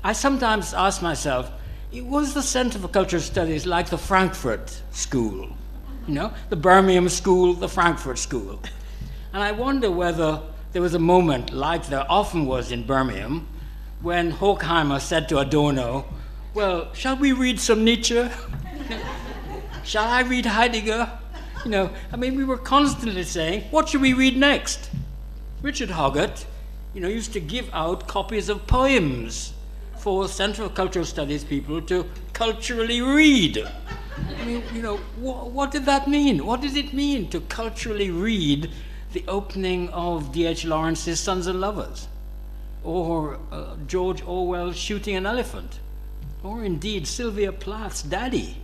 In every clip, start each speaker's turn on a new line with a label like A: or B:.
A: I sometimes ask myself, was the Center for Cultural Studies like the Frankfurt School? You know, the Birmingham School, the Frankfurt School. And I wonder whether there was a moment, like there often was in Birmingham, when Horkheimer said to Adorno, well, shall we read some Nietzsche? Shall I read Heidegger? You know, I mean, we were constantly saying, what should we read next? Richard Hoggart, you know, used to give out copies of poems for Central Cultural Studies people to culturally read. I mean, you know, what did that mean? What did it mean to culturally read the opening of D.H. Lawrence's Sons and Lovers? Or George Orwell's Shooting an Elephant? Or indeed Sylvia Plath's Daddy?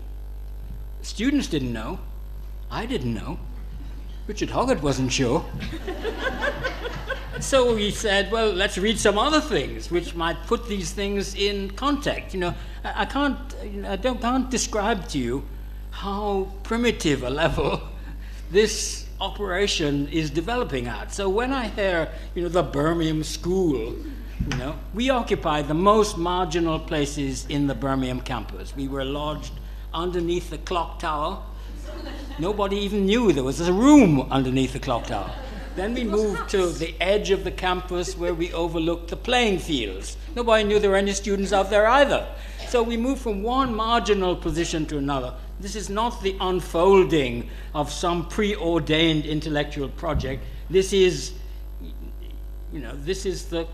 A: Students didn't know. I didn't know. Richard Hoggart wasn't sure. So he said, well, let's read some other things which might put these things in context. You know, I can't describe to you how primitive a level this operation is developing at. So when I hear, you know, the Birmingham School, you know, we occupied the most marginal places in the Birmingham campus. We were lodged underneath the clock tower. Nobody even knew there was a room underneath the clock tower. Then we moved to the edge of the campus where we overlooked the playing fields. Nobody knew there were any students out there either. So we moved from one marginal position to another. This is not the unfolding of some preordained intellectual project. This is, you know, this is the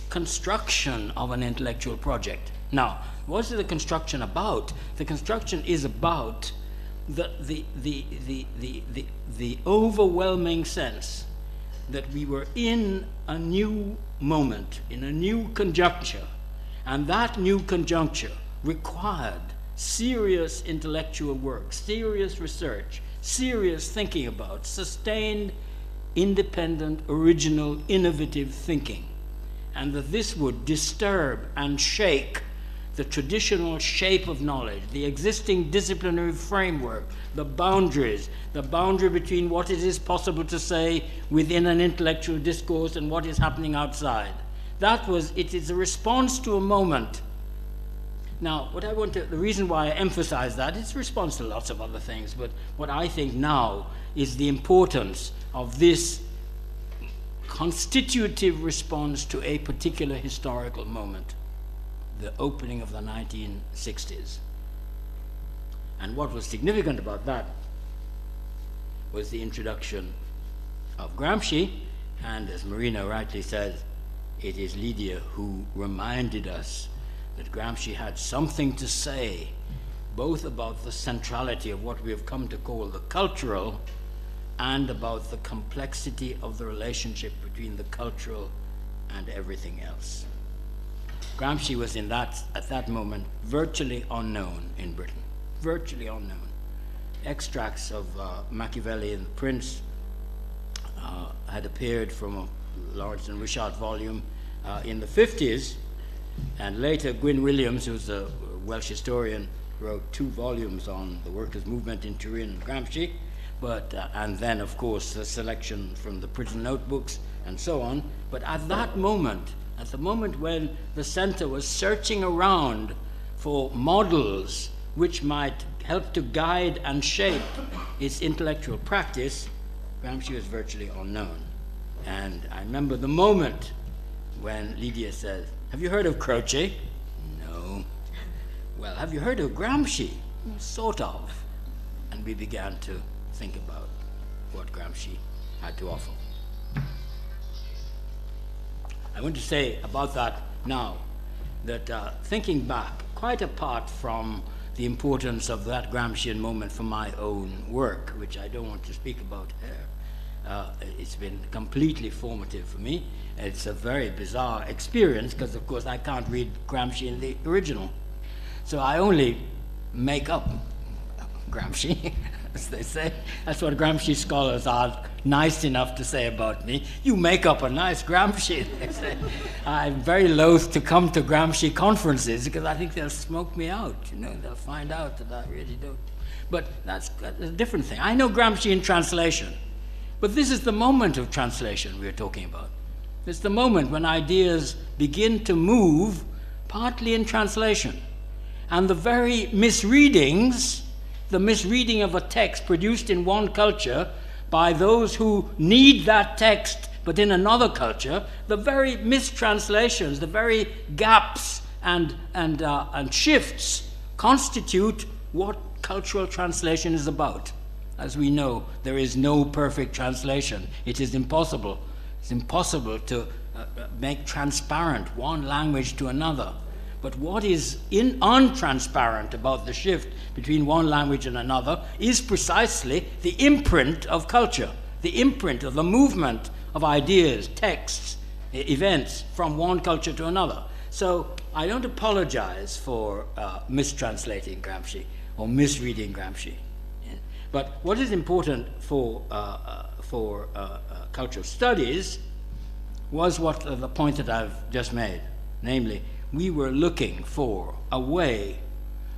A: construction of an intellectual project. Now, what is the construction about? The construction is about the overwhelming sense that we were in a new moment, in a new conjuncture, and that new conjuncture required serious intellectual work, serious research, serious thinking about, sustained, independent, original, innovative thinking, and that this would disturb and shake the traditional shape of knowledge, the existing disciplinary framework, the boundaries, the boundary between what it is possible to say within an intellectual discourse and what is happening outside. It is a response to a moment. Now, the reason why I emphasize that, it's a response to lots of other things, but what I think now is the importance of this constitutive response to a particular historical moment, the opening of the 1960s. And what was significant about that was the introduction of Gramsci, and as Marina rightly says, it is Lydia who reminded us that Gramsci had something to say both about the centrality of what we have come to call the cultural and about the complexity of the relationship between the cultural and everything else. Gramsci was at that moment virtually unknown in Britain, virtually unknown. Extracts of Machiavelli and the Prince had appeared from a Lawrence and Wishart volume in the 50s, and later Gwyn Williams, who's a Welsh historian, wrote 2 volumes on the workers' movement in Turin and Gramsci, and then of course the selection from the prison notebooks and so on. But at that moment, at the moment when the center was searching around for models which might help to guide and shape its intellectual practice, Gramsci was virtually unknown. And I remember the moment when Lydia says, "Have you heard of Croce?" "No." "Well, have you heard of Gramsci?" "Sort of." And we began to think about what Gramsci had to offer. I want to say about that now that thinking back, quite apart from the importance of that Gramscian moment for my own work, which I don't want to speak about here, it's been completely formative for me. It's a very bizarre experience because, of course, I can't read Gramsci in the original. So I only make up Gramsci, as they say. That's what Gramsci scholars are nice enough to say about me. "You make up a nice Gramsci," they say. I'm very loath to come to Gramsci conferences because I think they'll smoke me out. You know, they'll find out that I really don't. But that's a different thing. I know Gramsci in translation, but this is the moment of translation we're talking about. It's the moment when ideas begin to move partly in translation. And the very misreadings, the misreading of a text produced in one culture by those who need that text but in another culture, the very mistranslations, the very gaps and shifts constitute what cultural translation is about. As we know, there is no perfect translation. It is impossible. It's impossible to make transparent one language to another. But what is untransparent about the shift between one language and another is precisely the imprint of culture, the imprint of the movement of ideas, texts, events from one culture to another. So I don't apologize for mistranslating Gramsci or misreading Gramsci. But what is important for cultural studies was the point that I've just made, namely, we were looking for a way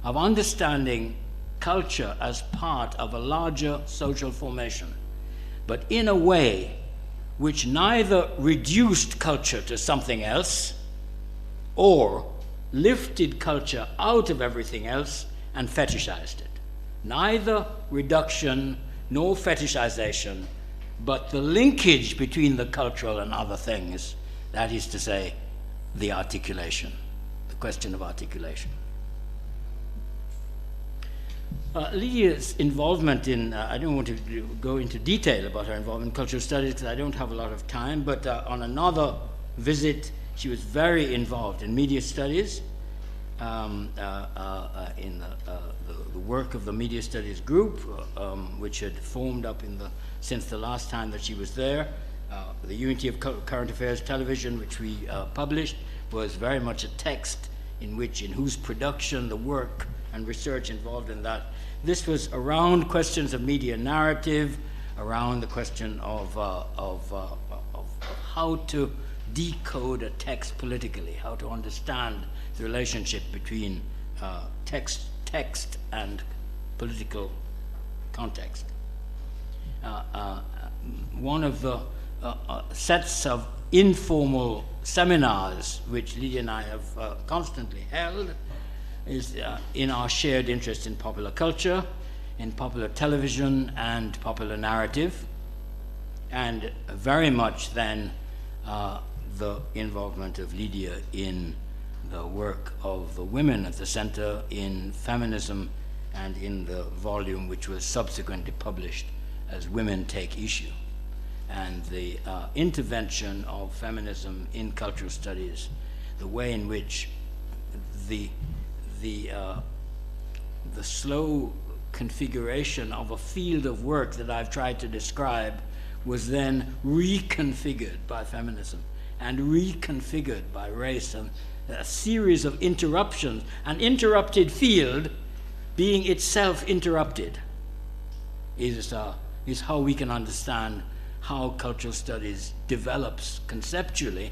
A: of understanding culture as part of a larger social formation, but in a way which neither reduced culture to something else or lifted culture out of everything else and fetishized it. Neither reduction nor fetishization, but the linkage between the cultural and other things, that is to say, the articulation, the question of articulation. Lydia's involvement in, I don't want to go into detail about her involvement in cultural studies because I don't have a lot of time, but on another visit, she was very involved in media studies, in the work of the media studies group, which had formed up since the last time that she was there. The Unity of Current Affairs Television, which we published, was very much a text in whose production the work and research involved in that. This was around questions of media narrative, around the question of how to decode a text politically, how to understand the relationship between text and political context. One of the sets of informal seminars which Lydia and I have constantly held is in our shared interest in popular culture, in popular television and popular narrative, and very much then the involvement of Lydia in the work of the women at the center in feminism and in the volume which was subsequently published as Women Take Issue, and the intervention of feminism in cultural studies, the way in which the slow configuration of a field of work that I've tried to describe was then reconfigured by feminism and reconfigured by race, and a series of interruptions, an interrupted field being itself interrupted is how we can understand how cultural studies develops conceptually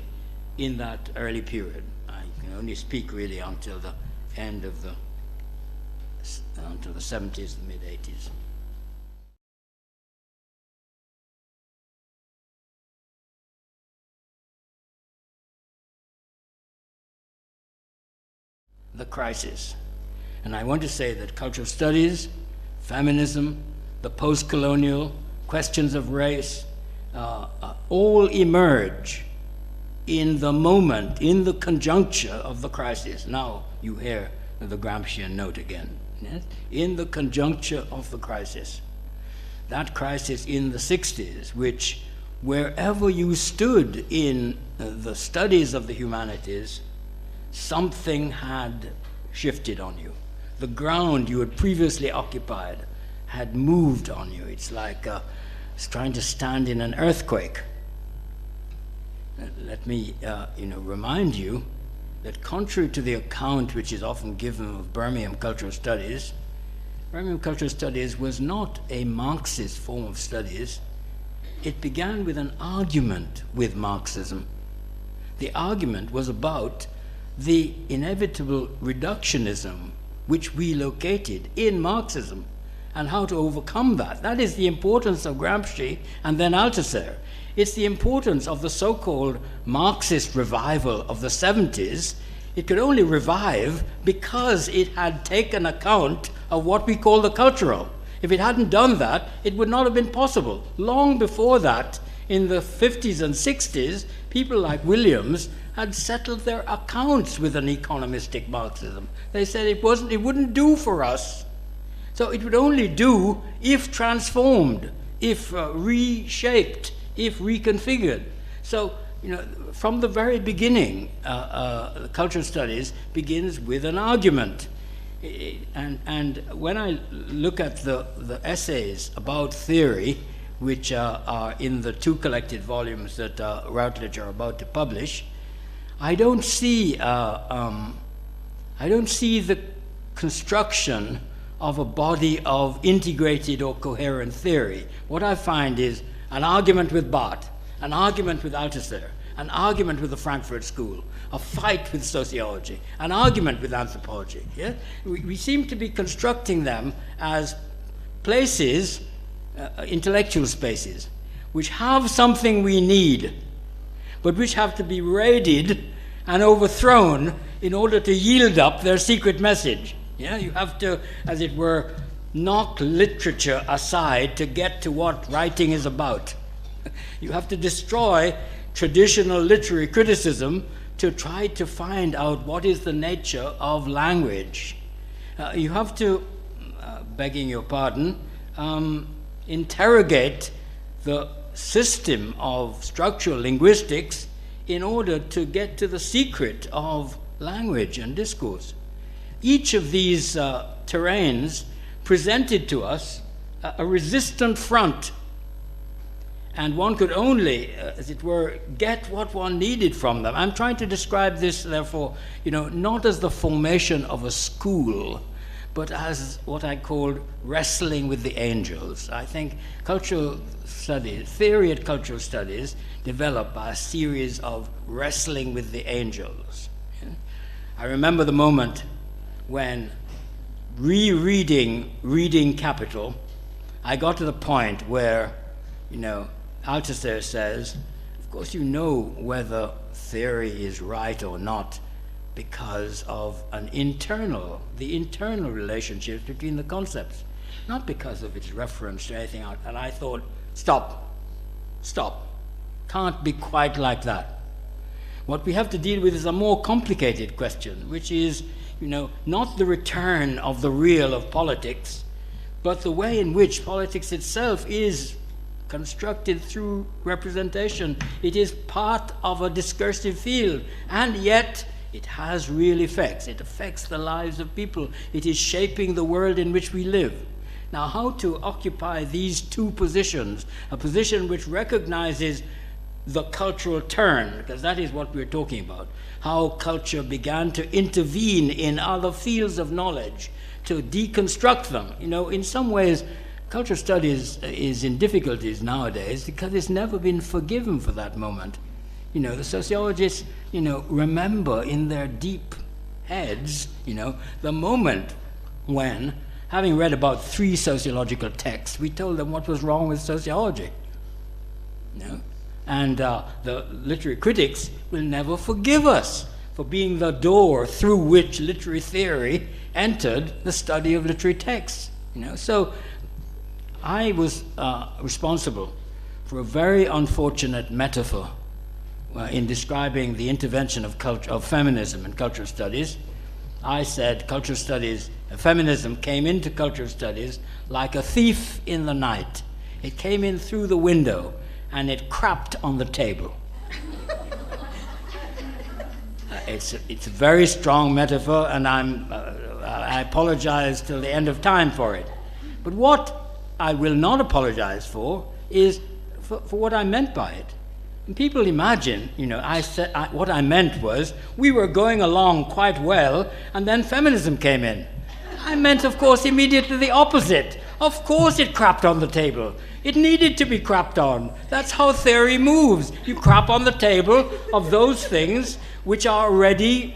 A: in that early period. I can only speak really until the end of until the 70s and mid-80s. The crisis. And I want to say that cultural studies, feminism, the post-colonial, questions of race, all emerge in the moment, in the conjuncture of the crisis. Now you hear the Gramscian note again. Yes? In the conjuncture of the crisis. That crisis in the 60s, which wherever you stood in the studies of the humanities, something had shifted on you. The ground you had previously occupied had moved on you. It's like it's trying to stand in an earthquake. Let me remind you that contrary to the account which is often given of Birmingham Cultural Studies was not a Marxist form of studies. It began with an argument with Marxism. The argument was about the inevitable reductionism which we located in Marxism and how to overcome that. That is the importance of Gramsci and then Althusser. It's the importance of the so-called Marxist revival of the 70s It could only revive because it had taken account of what we call the cultural. If it hadn't done that, it would not have been possible. Long before that, in the 50s and 60s, people like Williams had settled their accounts with an economistic Marxism. They said it wouldn't do for us. So it would only do if transformed, if reshaped, if reconfigured. So, from the very beginning, cultural studies begins with an argument. And when I look at the essays about theory, which are in the 2 collected volumes that Routledge are about to publish, I don't see the construction of a body of integrated or coherent theory. What I find is an argument with Barth, an argument with Althusser, an argument with the Frankfurt School, a fight with sociology, an argument with anthropology. Yeah? We seem to be constructing them as places, intellectual spaces, which have something we need, but which have to be raided and overthrown in order to yield up their secret message. Yeah? You have to, as it were, knock literature aside to get to what writing is about. You have to destroy traditional literary criticism to try to find out what is the nature of language. You have to, begging your pardon, interrogate the system of structural linguistics in order to get to the secret of language and discourse. Each of these terrains presented to us a resistant front, and one could only, as it were, get what one needed from them. I'm trying to describe this, therefore, not as the formation of a school, but as what I called wrestling with the angels. I think cultural studies, theory at cultural studies, developed by a series of wrestling with the angels. I remember the moment when, reading Capital, I got to the point where, Althusser says, of course you know whether theory is right or not because of the internal relationships between the concepts, not because of its reference to anything else. And I thought, stop, can't be quite like that. What we have to deal with is a more complicated question, which is, not the return of the real of politics, but the way in which politics itself is constructed through representation. It is part of a discursive field, and yet it has real effects. It affects the lives of people. It is shaping the world in which we live. Now, how to occupy these 2 positions, a position which recognizes the cultural turn, because that is what we're talking about, how culture began to intervene in other fields of knowledge, to deconstruct them. In some ways, cultural studies is in difficulties nowadays because it's never been forgiven for that moment. The sociologists, remember in their deep heads, the moment when, having read about 3 sociological texts, we told them what was wrong with sociology. And the literary critics will never forgive us for being the door through which literary theory entered the study of literary texts. So I was responsible for a very unfortunate metaphor in describing the intervention of feminism in cultural studies. I said cultural studies, feminism came into cultural studies like a thief in the night. It came in through the window and it crapped on the table. It's a very strong metaphor, and I apologize till the end of time for it. But what I will not apologize for is for what I meant by it. And people imagine, what I meant was we were going along quite well, and then feminism came in. I meant, of course, immediately the opposite. Of course it crapped on the table. It needed to be crapped on. That's how theory moves. You crap on the table of those things which are already,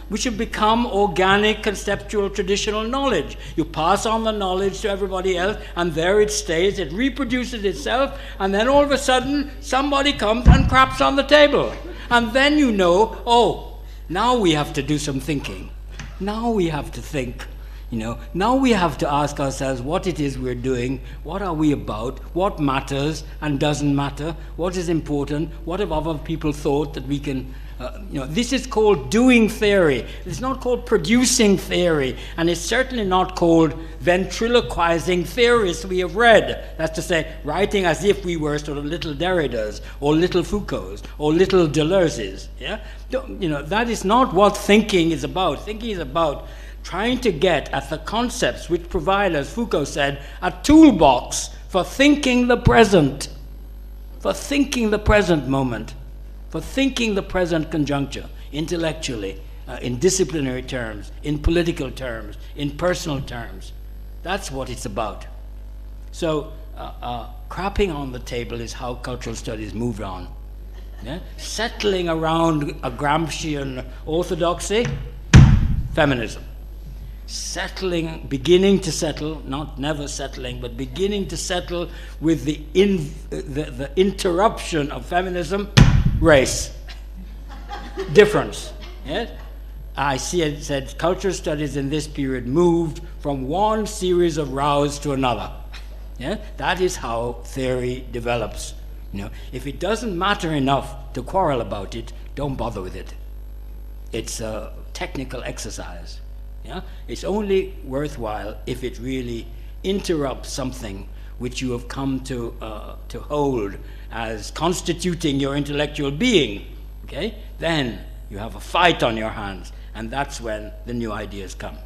A: which have become organic, conceptual, traditional knowledge. You pass on the knowledge to everybody else, and there it stays. It reproduces itself, and then all of a sudden, somebody comes and craps on the table. And then Now we have to do some thinking. Now we have to think. Now we have to ask ourselves what it is we're doing, what are we about, what matters and doesn't matter, what is important, what have other people thought that we can, this is called doing theory. It's not called producing theory, and it's certainly not called ventriloquizing theorists we have read. That's to say, writing as if we were sort of little Derridas or little Foucaults or little Deleuze's. Yeah? That is not what thinking is about. Thinking is about trying to get at the concepts which provide, as Foucault said, a toolbox for thinking the present moment, for thinking the present conjuncture, intellectually, in disciplinary terms, in political terms, in personal terms. That's what it's about. So, crapping on the table is how cultural studies moved on. Yeah? Settling around a Gramscian orthodoxy, feminism. Beginning to settle, not never settling, but beginning to settle with the interruption of feminism, race. Difference. Yes? I see it said cultural studies in this period moved from one series of rows to another. Yeah? That is how theory develops. If it doesn't matter enough to quarrel about it, don't bother with it. It's a technical exercise. Yeah? It's only worthwhile if it really interrupts something which you have come to hold as constituting your intellectual being. Okay? Then you have a fight on your hands, and that's when the new ideas come.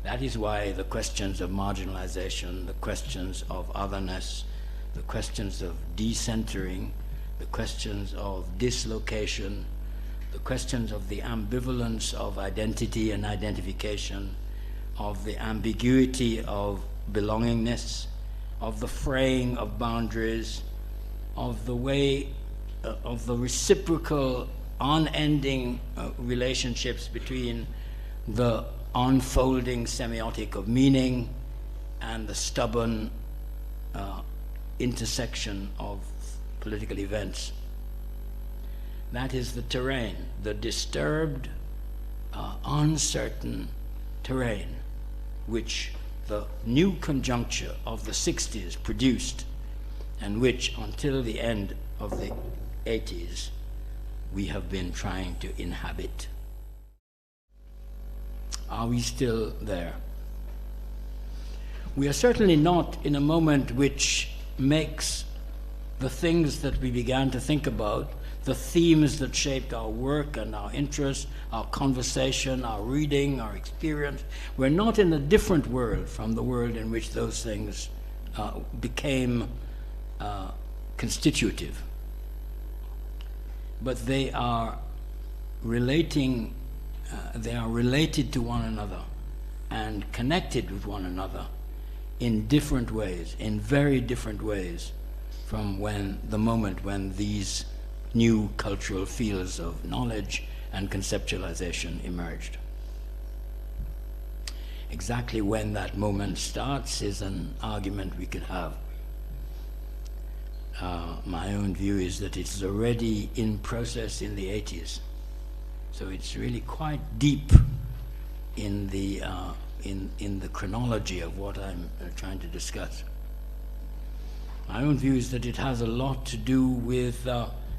A: That is why the questions of marginalization, the questions of otherness, the questions of decentering, the questions of dislocation, the questions of the ambivalence of identity and identification, of the ambiguity of belongingness, of the fraying of boundaries, of the way, of the reciprocal, unending relationships between the unfolding semiotic of meaning and the stubborn intersection of political events. That is the terrain, the disturbed, uncertain terrain which the new conjuncture of the 60s produced, and which until the end of the 80s we have been trying to inhabit. Are we still there? We are certainly not in a moment which makes the things that we began to think about, the themes that shaped our work and our interests, our conversation, our reading, our experience. We're not in a different world from the world in which those things became constitutive. But they are relating. They are related to one another and connected with one another in different ways, in very different ways, from the moment when these new cultural fields of knowledge and conceptualization emerged. Exactly when that moment starts is an argument we could have. My own view is that it's already in process in the 80s. So it's really quite deep in the chronology of what I'm trying to discuss. My own view is that it has a lot to do with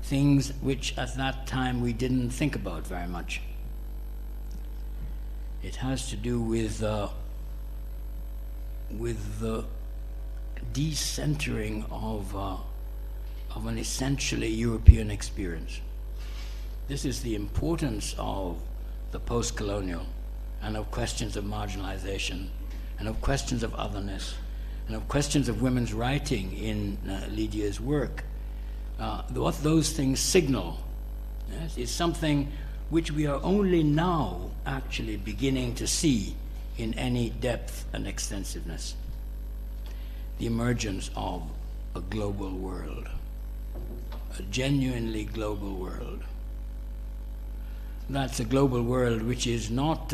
A: things which at that time we didn't think about very much. It has to do with the decentering of an essentially European experience. This is the importance of the post-colonial, and of questions of marginalization, and of questions of otherness, and of questions of women's writing in Lydia's work. What those things signal, yes, is something which we are only now actually beginning to see in any depth and extensiveness. The emergence of a global world, a genuinely global world. That's a global world which is not,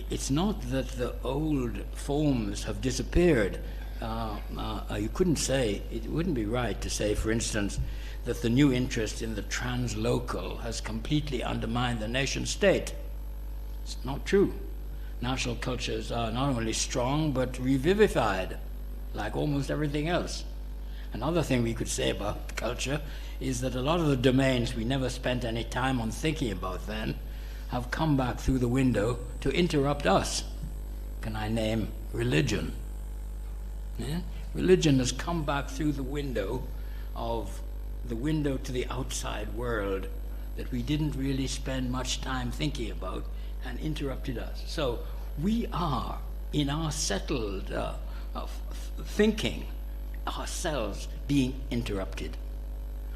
A: it's not that the old forms have disappeared. You couldn't say, it wouldn't be right to say, for instance, that the new interest in the translocal has completely undermined the nation state. It's not true. National cultures are not only strong, but revivified, like almost everything else. Another thing we could say about culture is that a lot of the domains we never spent any time on thinking about then have come back through the window to interrupt us. Can I name religion? Yeah? Religion has come back through the window to the outside world that we didn't really spend much time thinking about and interrupted us. So we are, in our settled thinking, ourselves being interrupted.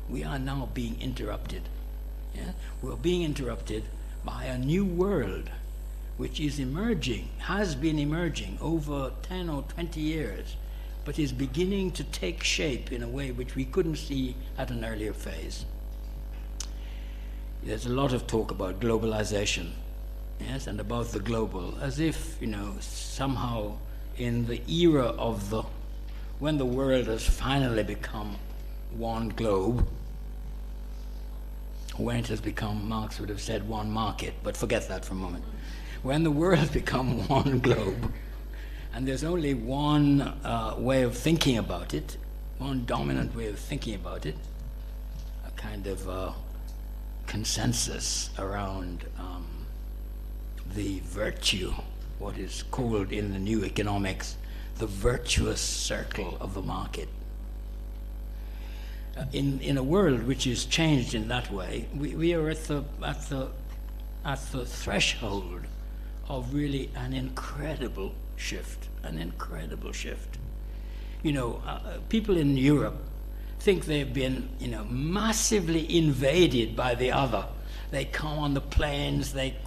A: We are now being interrupted. Yeah? We're being interrupted by a new world which is emerging, has been emerging over 10 or 20 years, but is beginning to take shape in a way which we couldn't see at an earlier phase. There's a lot of talk about globalization, yes, and about the global, as if, somehow in the era of when the world has finally become one globe, when it has become, Marx would have said, one market, but forget that for a moment. When the world has become one globe, and there's only one way of thinking about it, one dominant way of thinking about it, a kind of consensus around the virtue, what is called in the new economics, the virtuous circle of the market. In a world which is changed in that way, we are at the threshold of really an incredible shift. People in Europe think they've been, massively invaded by the other. They come on the planes, they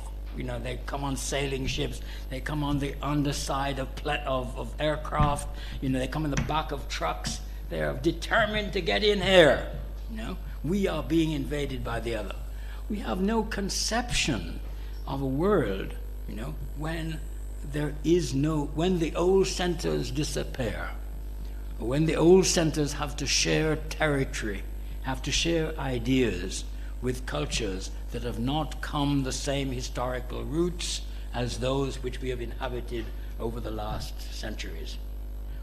A: come on sailing ships, they come on the underside of aircraft, they come in the back of trucks. They are determined to get in here. We are being invaded by the other. We have no conception of a world, when when the old centers disappear, when the old centers have to share territory, have to share ideas with cultures that have not come the same historical roots as those which we have inhabited over the last centuries.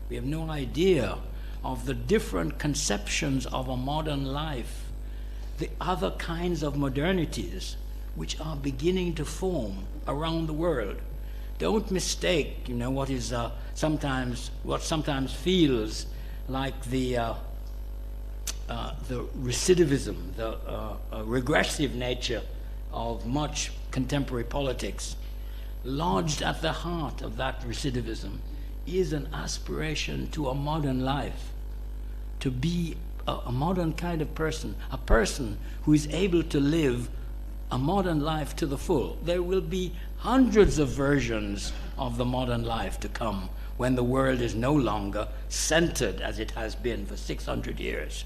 A: We have no idea of the different conceptions of a modern life, the other kinds of modernities which are beginning to form around the world. Don't mistake, what is sometimes feels like the recidivism, the regressive nature of much contemporary politics. Lodged at the heart of that recidivism is an aspiration to a modern life, to be a modern kind of person, a person who is able to live a modern life to the full. There will be hundreds of versions of the modern life to come when the world is no longer centered as it has been for 600 years.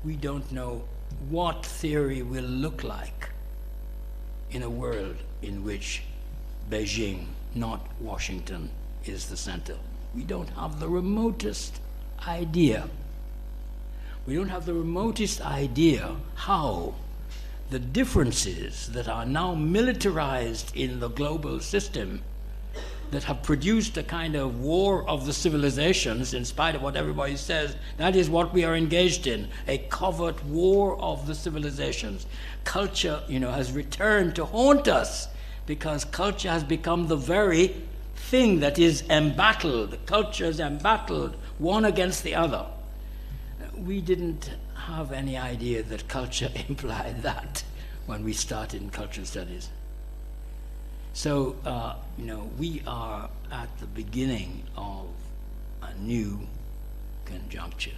A: We don't know what theory will look like in a world in which Beijing, not Washington, is the center. We don't have the remotest idea. We don't have the remotest idea how the differences that are now militarized in the global system, that have produced a kind of war of the civilizations, in spite of what everybody says, that is what we are engaged in, a covert war of the civilizations. Culture, has returned to haunt us because culture has become the very thing that is embattled. Culture is embattled, one against the other. We didn't have any idea that culture implied that when we started in cultural studies. So, we are at the beginning of a new conjuncture.